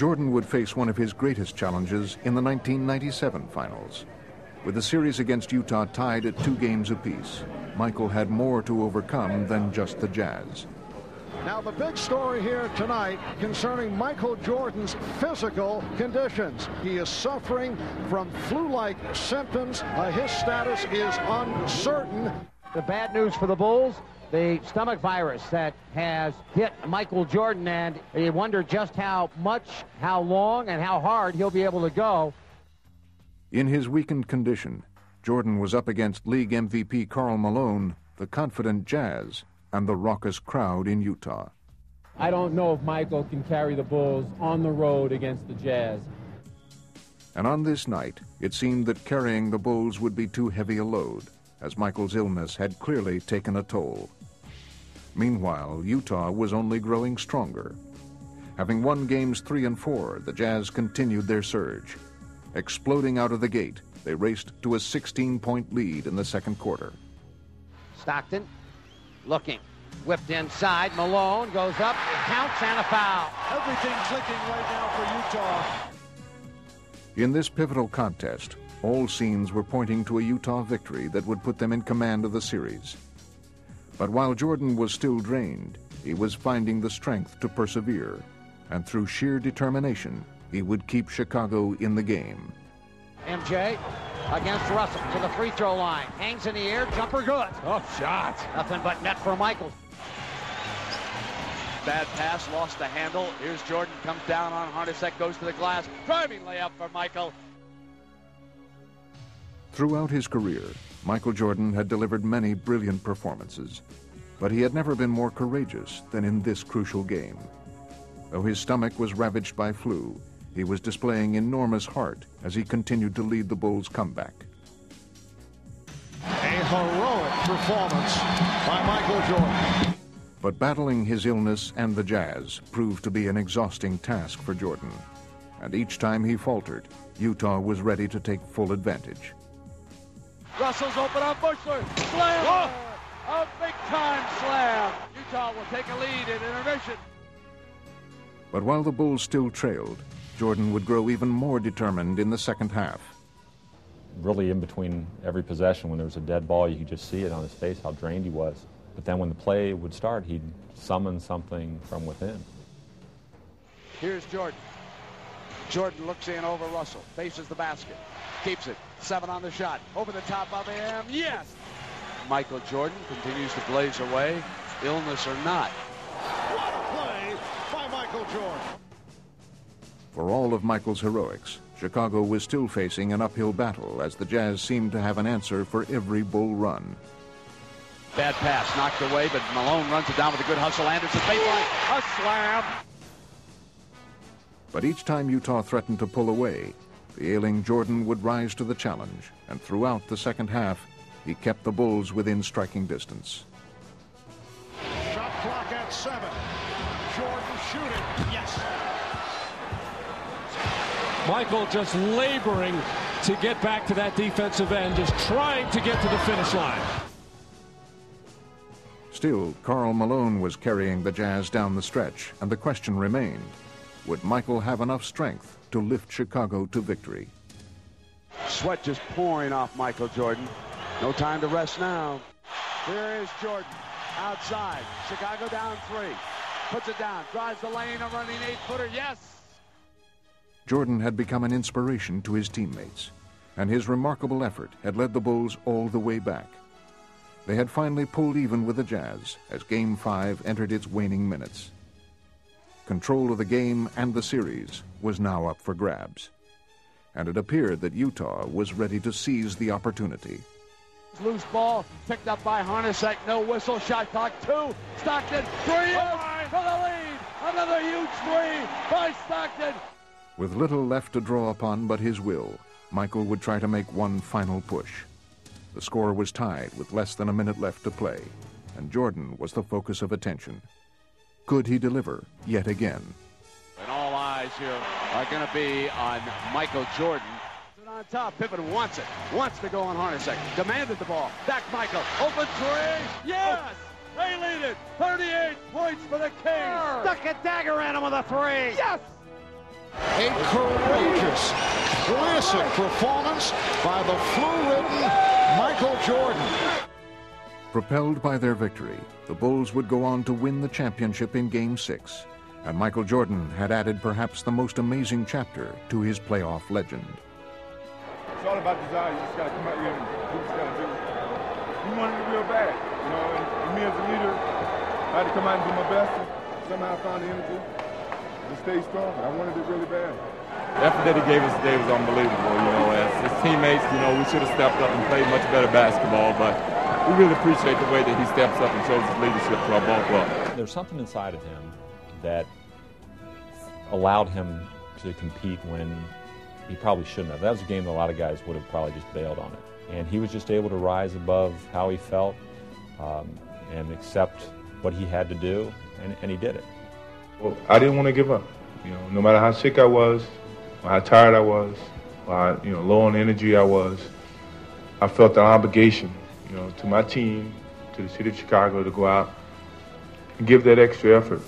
Jordan would face one of his greatest challenges in the 1997 finals. With the series against Utah tied at 2 games apiece, Michael had more to overcome than just the Jazz. Now the big story here tonight concerning Michael Jordan's physical conditions. He is suffering from flu-like symptoms. His status is uncertain. The bad news for the Bulls, the stomach virus that has hit Michael Jordan, and you wonder just how much, how long, and how hard he'll be able to go. In his weakened condition, Jordan was up against league MVP Karl Malone, the confident Jazz, and the raucous crowd in Utah. I don't know if Michael can carry the Bulls on the road against the Jazz. And on this night, it seemed that carrying the Bulls would be too heavy a load, as Michael's illness had clearly taken a toll. Meanwhile, Utah was only growing stronger. Having won games 3 and 4, the Jazz continued their surge. Exploding out of the gate, they raced to a 16-point lead in the second quarter. Stockton looking, whipped inside, Malone goes up, counts, and a foul. Everything clicking right now for Utah. In this pivotal contest, all signs were pointing to a Utah victory that would put them in command of the series. But while Jordan was still drained, he was finding the strength to persevere, and through sheer determination, he would keep Chicago in the game. MJ against Russell to the free throw line. Hangs in the air, jumper good. Oh, shot. Nothing but net for Michael. Bad pass, lost the handle. Here's Jordan, comes down on Hornacek, goes to the glass. Driving layup for Michael. Throughout his career, Michael Jordan had delivered many brilliant performances, but he had never been more courageous than in this crucial game. Though his stomach was ravaged by flu, he was displaying enormous heart as he continued to lead the Bulls' comeback. A heroic performance by Michael Jordan. But battling his illness and the Jazz proved to be an exhausting task for Jordan. And each time he faltered, Utah was ready to take full advantage. Russell's open on Bushler. Slam! Oh! A big-time slam. Utah will take a lead in intermission. But while the Bulls still trailed, Jordan would grow even more determined in the second half. Really in between every possession, when there was a dead ball, you could just see it on his face how drained he was. But then when the play would start, he'd summon something from within. Here's Jordan. Jordan looks in over Russell, faces the basket, keeps it, 7 on the shot, over the top of him, yes! Michael Jordan continues to blaze away, illness or not. What a play by Michael Jordan. For all of Michael's heroics, Chicago was still facing an uphill battle as the Jazz seemed to have an answer for every Bull run. Bad pass, knocked away, but Malone runs it down with a good hustle. Anderson baseline, a slam. But each time Utah threatened to pull away, the ailing Jordan would rise to the challenge, and throughout the second half, he kept the Bulls within striking distance. Shot clock at 7. Jordan shooting, yes. Michael just laboring to get back to that defensive end, just trying to get to the finish line. Still, Karl Malone was carrying the Jazz down the stretch, and the question remained, would Michael have enough strength to lift Chicago to victory? Sweat just pouring off Michael Jordan. No time to rest now. Here is Jordan, outside. Chicago down 3. Puts it down, drives the lane, a running 8-footer, yes! Jordan had become an inspiration to his teammates, and his remarkable effort had led the Bulls all the way back. They had finally pulled even with the Jazz as Game 5 entered its waning minutes. Control of the game and the series was now up for grabs, and it appeared that Utah was ready to seize the opportunity. Loose ball, picked up by Hornacek, no whistle, shot clock 2, Stockton, 3 for the lead, another huge 3 by Stockton. With little left to draw upon but his will, Michael would try to make one final push. The score was tied with less than a minute left to play, and Jordan was the focus of attention. Could he deliver yet again? And all eyes here are going to be on Michael Jordan. On top, Pippen wants it, wants to go on Hornacek, demanded the ball, back Michael, open 3, yes! They lead it, 38 points for the Kings. Stuck a dagger in him with a 3. Yes! A courageous, classic performance by the flu-ridden Michael Jordan. Propelled by their victory, the Bulls would go on to win the championship in Game 6, and Michael Jordan had added perhaps the most amazing chapter to his playoff legend. It's all about desire. You just got to come out here and do what you got to do. You wanted it real bad, you know, and me as a leader, I had to come out and do my best. And somehow I found the energy to stay strong. I wanted it really bad. The effort that he gave us today was unbelievable. You know, as his teammates, you know, we should have stepped up and played much better basketball, but we really appreciate the way that he steps up and shows his leadership to our ball club. There's something inside of him that allowed him to compete when he probably shouldn't have. That was a game that a lot of guys would have probably just bailed on it. And he was just able to rise above how he felt and accept what he had to do, and he did it. Well, I didn't want to give up. You know, no matter how sick I was, or how tired I was, or how, you know, low on energy I was, I felt an obligation, you know, to my team, to the city of Chicago, to go out and give that extra effort.